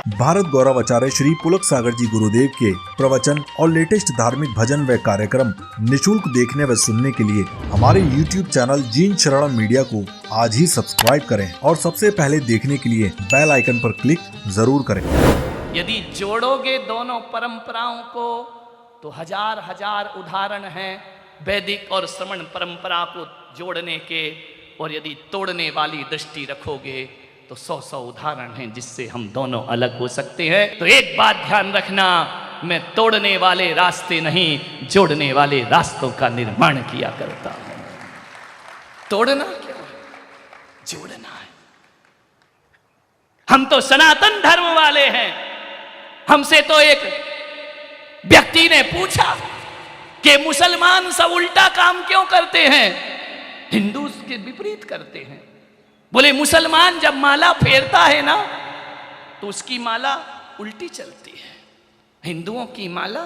भारत गौरव आचार्य श्री पुलक सागर जी गुरुदेव के प्रवचन और लेटेस्ट धार्मिक भजन व कार्यक्रम निशुल्क देखने व सुनने के लिए हमारे YouTube चैनल जीन शरणम मीडिया को आज ही सब्सक्राइब करें और सबसे पहले देखने के लिए बेल आइकन पर क्लिक जरूर करें। यदि जोड़ोगे दोनों परंपराओं को तो हजार हजार उदाहरण हैं वैदिक और श्रमण परंपरा को जोड़ने के, और यदि तोड़ने वाली दृष्टि रखोगे तो 100 उदाहरण हैं जिससे हम दोनों अलग हो सकते हैं। तो एक बात ध्यान रखना, मैं तोड़ने वाले रास्ते नहीं, जोड़ने वाले रास्तों का निर्माण किया करता हूं। तोड़ना क्या है, जोड़ना है। हम तो सनातन धर्म वाले हैं। हमसे तो एक व्यक्ति ने पूछा कि मुसलमान सब उल्टा काम क्यों करते हैं, हिंदू उसके विपरीत करते हैं। बोले मुसलमान जब माला फेरता है ना तो उसकी माला उल्टी चलती है, हिंदुओं की माला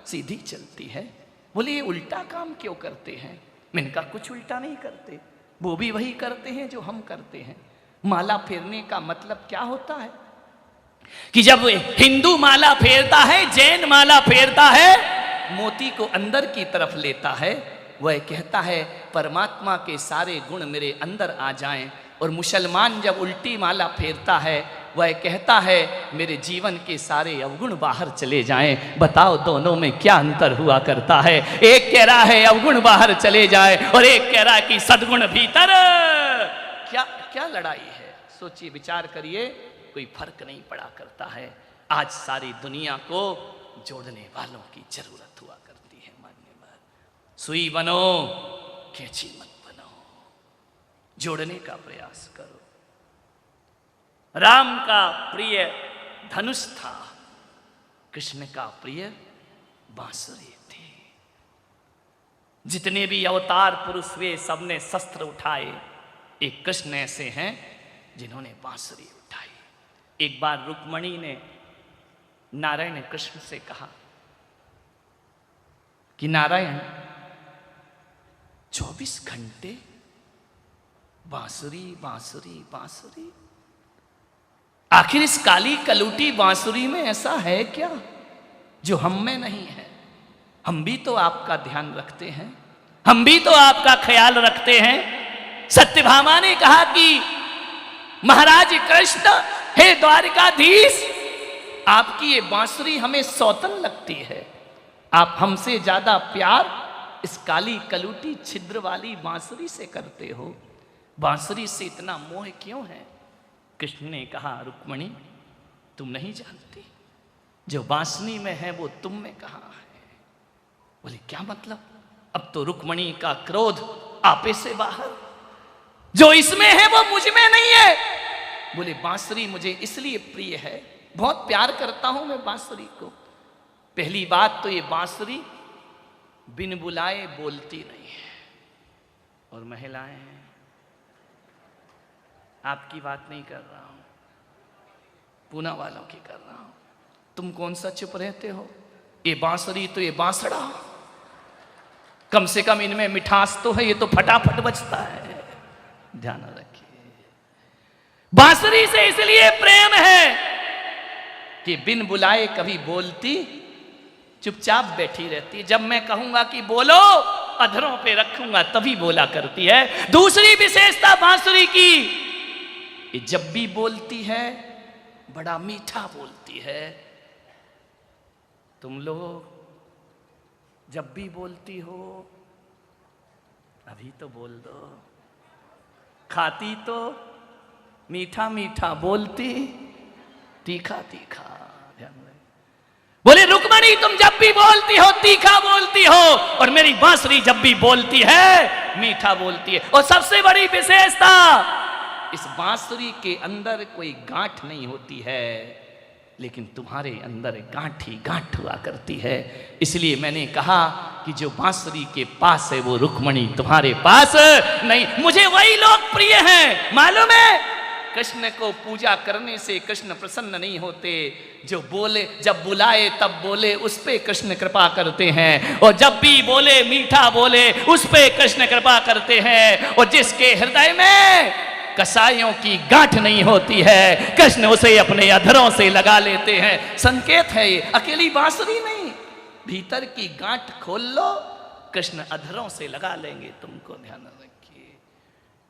सीधी चलती है। बोले ये उल्टा काम क्यों करते हैं? मैंने कहा कुछ उल्टा नहीं करते, वो भी वही करते हैं जो हम करते हैं। माला फेरने का मतलब क्या होता है कि जब हिंदू माला फेरता है, जैन माला फेरता है, मोती को अंदर की तरफ लेता है, वह कहता है परमात्मा के सारे गुण मेरे अंदर आ जाएं। और मुसलमान जब उल्टी माला फेरता है वह कहता है मेरे जीवन के सारे अवगुण बाहर चले जाएं। बताओ दोनों में क्या अंतर हुआ करता है? एक कह रहा है अवगुण बाहर चले जाए और एक कह रहा है कि सद्गुण भीतर। क्या क्या लड़ाई है? सोचिए, विचार करिए, कोई फर्क नहीं पड़ा करता है। आज सारी दुनिया को जोड़ने वालों की जरूरत हुआ करती है। मान्यवर, सुई बनो कैंची मत बनो, जोड़ने का प्रयास करो। राम का प्रिय धनुष था, कृष्ण का प्रिय बांसुरी थी। जितने भी अवतार पुरुष हुए सबने शस्त्र उठाए, एक कृष्ण ऐसे हैं जिन्होंने बांसुरी उठाई। एक बार रुक्मणी ने नारायण कृष्ण से कहा कि नारायण 24 घंटे बांसुरी बांसुरी बांसुरी, आखिर इस काली कलूटी बांसुरी में ऐसा है क्या जो हम में नहीं है? हम भी तो आपका ध्यान रखते हैं, हम भी तो आपका ख्याल रखते हैं। सत्यभामा ने कहा कि महाराज कृष्ण, हे द्वारिकाधीश, आपकी ये बांसुरी हमें सौतन लगती है। आप हमसे ज्यादा प्यार इस काली कलूटी छिद्र वाली बांसुरी से करते हो। बांसुरी से इतना मोह क्यों है? कृष्ण ने कहा रुक्मणी, तुम नहीं जानती, जो बांसुरी में है वो तुम में कहाँ है। बोले क्या मतलब? अब तो रुक्मणी का क्रोध आपे से बाहर, जो इसमें है वो मुझ में नहीं है। बोले बांसुरी मुझे इसलिए प्रिय है, बहुत प्यार करता हूं मैं बांसुरी को। पहली बात तो ये बांसुरी बिन बुलाए बोलती नहीं है। और महिलाएं, आपकी बात नहीं कर रहा हूं, पूना वालों की कर रहा हूं। तुम कौन सा चुप रहते हो? ये बांसुरी तो ये बांसड़ा, कम से कम इनमें मिठास तो है, ये तो फटाफट बजता है। ध्यान रखिए, बांसुरी से इसलिए प्रेम है कि बिन बुलाए कभी बोलती, चुपचाप बैठी रहती है। जब मैं कहूंगा कि बोलो, अधरों पे रखूंगा तभी बोला करती है। दूसरी विशेषता बांसुरी की, ये जब भी बोलती है बड़ा मीठा बोलती है। तुम लोग जब भी बोलती हो अभी तो बोल दो, खाती तो मीठा मीठा, बोलती तीखा तीखा। बोले रुक्मणी, तुम जब भी बोलती हो तीखा बोलती हो, और मेरी बांसुरी जब भी बोलती है मीठा बोलती है। और सबसे बड़ी विशेषता, इस बांसुरी के अंदर कोई गांठ नहीं होती है, लेकिन तुम्हारे अंदर गांठ ही गांठ हुआ करती है। इसलिए मैंने कहा कि जो बांसुरी के पास है वो रुक्मणी तुम्हारे पास नहीं। मुझे वही लोग प्रिय हैं, मालूम है? कृष्ण को पूजा करने से कृष्ण प्रसन्न नहीं होते, जो बोले, जब बुलाए तब बोले, उस पे कृष्ण कृपा करते हैं। और जब भी बोले मीठा बोले, उस पे कृष्ण कृपा करते हैं। और जिसके हृदय में कसाईयों की गांठ नहीं होती है, कृष्ण उसे अपने अधरों से लगा लेते हैं। संकेत है ये, अकेली बांसुरी नहीं, भीतर की गांठ खोल लो, कृष्ण अधरों से लगा लेंगे तुमको। ध्यान रखिए,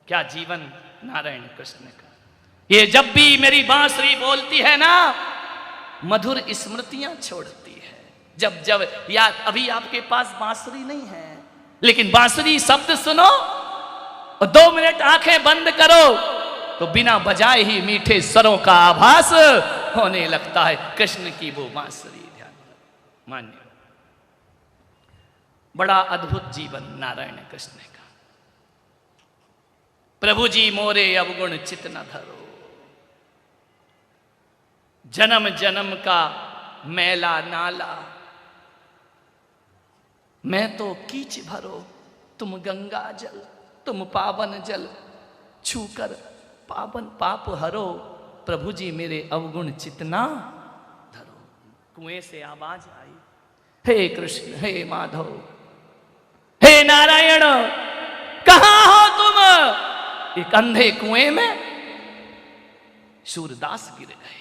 क्या जीवन नारायण कृष्ण का। ये जब भी मेरी बांसुरी बोलती है ना, मधुर स्मृतियां छोड़ती है। जब जब याद, अभी आपके पास बांसुरी नहीं है, लेकिन बांसुरी शब्द सुनो और 2 मिनट आंखें बंद करो तो बिना बजाए ही मीठे स्वरों का आभास होने लगता है। कृष्ण की वो बांसुरी, ध्यान मान्य। बड़ा अद्भुत जीवन नारायण कृष्ण का। प्रभु जी मोरे अवगुण चित न धरो, जन्म जन्म का मैला नाला, मैं तो कीच भरो, तुम गंगा जल, तुम पावन जल, छूकर पावन पाप हरो, प्रभु जी मेरे अवगुण चितना धरो। कुएं से आवाज आई, हे कृष्ण, हे माधव, हे नारायण, कहां हो तुम? एक अंधे कुएं में सूरदास गिर गए,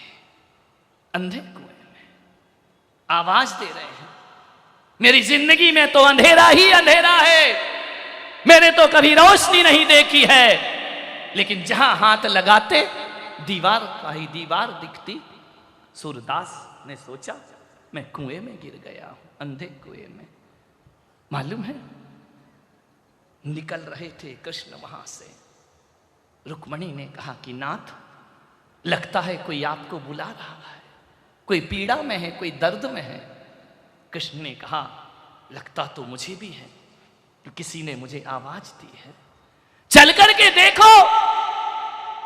अंधे कुएं में आवाज दे रहे हैं, मेरी जिंदगी में तो अंधेरा ही अंधेरा है, मैंने तो कभी रोशनी नहीं देखी है। लेकिन जहां हाथ लगाते दीवार का ही दीवार दिखती। सूरदास ने सोचा, मैं कुएं में गिर गया हूं, अंधे कुएं में। मालूम है, निकल रहे थे कृष्ण वहां से, रुक्मणी ने कहा कि नाथ, लगता है कोई आपको बुला रहा है, कोई पीड़ा में है, कोई दर्द में है। कृष्ण ने कहा, लगता तो मुझे भी है, तो किसी ने मुझे आवाज दी है, चल करके देखो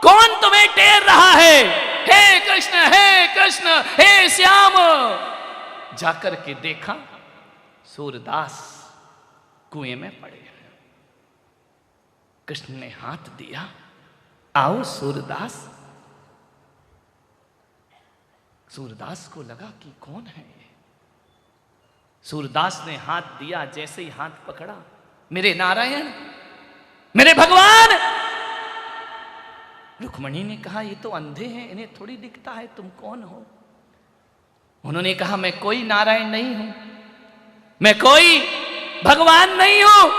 कौन तुम्हें टेर रहा है। हे कृष्ण, हे कृष्ण, हे श्याम। जाकर के देखा, सूरदास कुएं में पड़े हैं। कृष्ण ने हाथ दिया, आओ सूरदास। सूरदास को लगा कि कौन है ये। सूरदास ने हाथ दिया, जैसे ही हाथ पकड़ा, मेरे नारायण, मेरे भगवान। रुक्मणी ने कहा, ये तो अंधे हैं, इन्हें थोड़ी दिखता है, तुम कौन हो? उन्होंने कहा, मैं कोई नारायण नहीं हूं, मैं कोई भगवान नहीं हूं,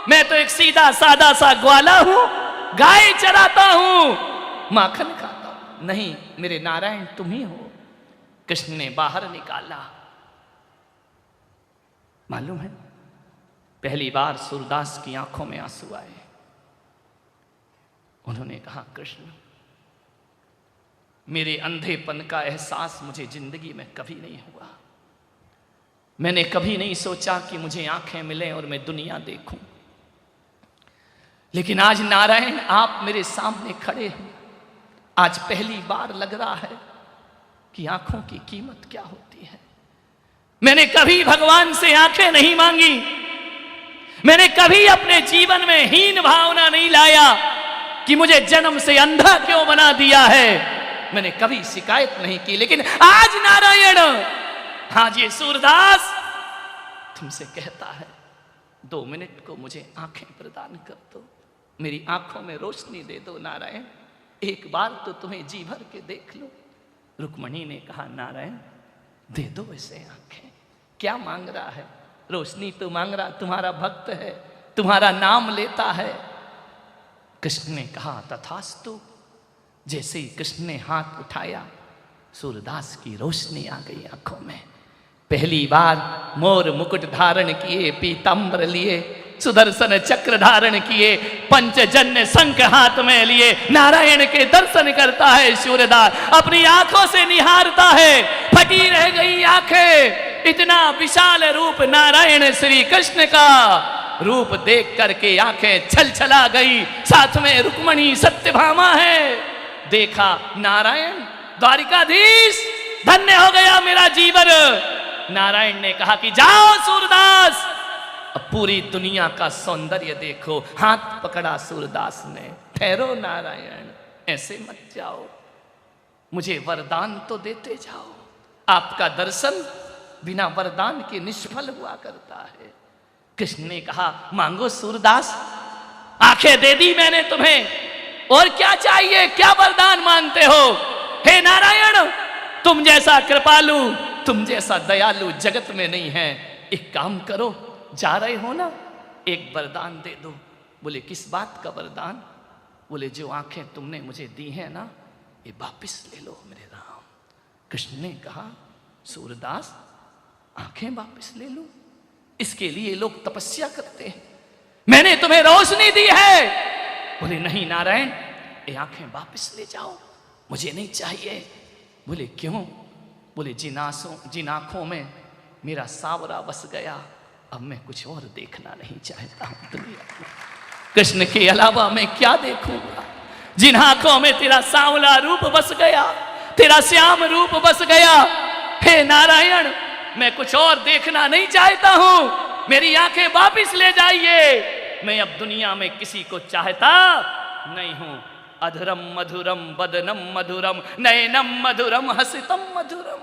मैं तो एक सीधा सादा सा ग्वाला हूं, गाय चराता हूं, माखन खाता हूं। नहीं, मेरे नारायण तुम ही हो। कृष्ण ने बाहर निकाला। मालूम है, पहली बार सूरदास की आंखों में आंसू आए। उन्होंने कहा, कृष्ण, मेरे अंधेपन का एहसास मुझे जिंदगी में कभी नहीं हुआ। मैंने कभी नहीं सोचा कि मुझे आंखें मिलें और मैं दुनिया देखूं। लेकिन आज नारायण, आप मेरे सामने खड़े हैं। आज पहली बार लग रहा है कि आंखों की कीमत क्या होती है। मैंने कभी भगवान से आंखें नहीं मांगी, मैंने कभी अपने जीवन में हीन भावना नहीं लाया कि मुझे जन्म से अंधा क्यों बना दिया है। मैंने कभी शिकायत नहीं की। लेकिन आज नारायण, हाँ जी सूरदास, तुमसे कहता है, 2 मिनट को मुझे आंखें प्रदान कर दो, मेरी आंखों में रोशनी दे दो नारायण, एक बार तो तुम्हें जी भर के देख लो। रुक्मणी ने कहा, नारायण दे दो इसे आंखें। क्या मांग रहा है? रोशनी तो मांग रहा, तुम्हारा भक्त है, तुम्हारा नाम लेता है। कृष्ण ने कहा, तथास्तु। जैसे ही कृष्ण ने हाथ उठाया, सूरदास की रोशनी आ गई आंखों में। पहली बार मोर मुकुट धारण किए, पीतांबर लिए, सुदर्शन चक्र धारण किए, पंचजन्य शंख हाथ में लिए, नारायण के दर्शन करता है सूरदास। अपनी आंखों से निहारता है, फटी रह गई आंखें। इतना विशाल रूप नारायण श्री कृष्ण का रूप देख करके आंखें छलछला गई। साथ में रुक्मणी सत्यभामा है। देखा नारायण, द्वारिकाधीश, धन्य हो गया मेरा जीवन। नारायण ने कहा कि जाओ सूरदास, अब पूरी दुनिया का सौंदर्य देखो। हाथ पकड़ा सूरदास ने, ठहरो नारायण, ऐसे मत जाओ, मुझे वरदान तो देते जाओ। आपका दर्शन बिना वरदान के निष्फल हुआ करता है। कृष्ण ने कहा, मांगो सूरदास, आंखें दे दी मैंने तुम्हें, और क्या चाहिए, क्या वरदान मांगते हो? हे नारायण, तुम जैसा कृपालु, तुम जैसा दयालु जगत में नहीं है। एक काम करो, जा रहे हो ना, एक वरदान दे दो। बोले किस बात का वरदान? बोले जो आंखें तुमने मुझे दी हैं ना, ये वापस ले लो मेरे राम। कृष्ण ने कहा सूरदास, आंखें वापस ले लो? इसके लिए लोग तपस्या करते हैं, मैंने तुम्हें रोशनी दी है। बोले नहीं नारायण, ये आंखें वापस ले जाओ, मुझे नहीं चाहिए। बोले क्यों? बोले जिन आंखों में मेरा सावरा बस गया, अब मैं कुछ और देखना नहीं चाहता हूं दुनिया में। कृष्ण के अलावा मैं क्या देखूंगा? जिन आंखों में तेरा सांवला रूप बस गया, तेरा श्याम रूप बस गया, हे नारायण, मैं कुछ और देखना नहीं चाहता हूं, मेरी आंखें वापस ले जाइए। मैं अब दुनिया में किसी को चाहता नहीं हूं। अधरम मधुरम बदनम मधुरम नयनम मधुरम हसितम मधुरम।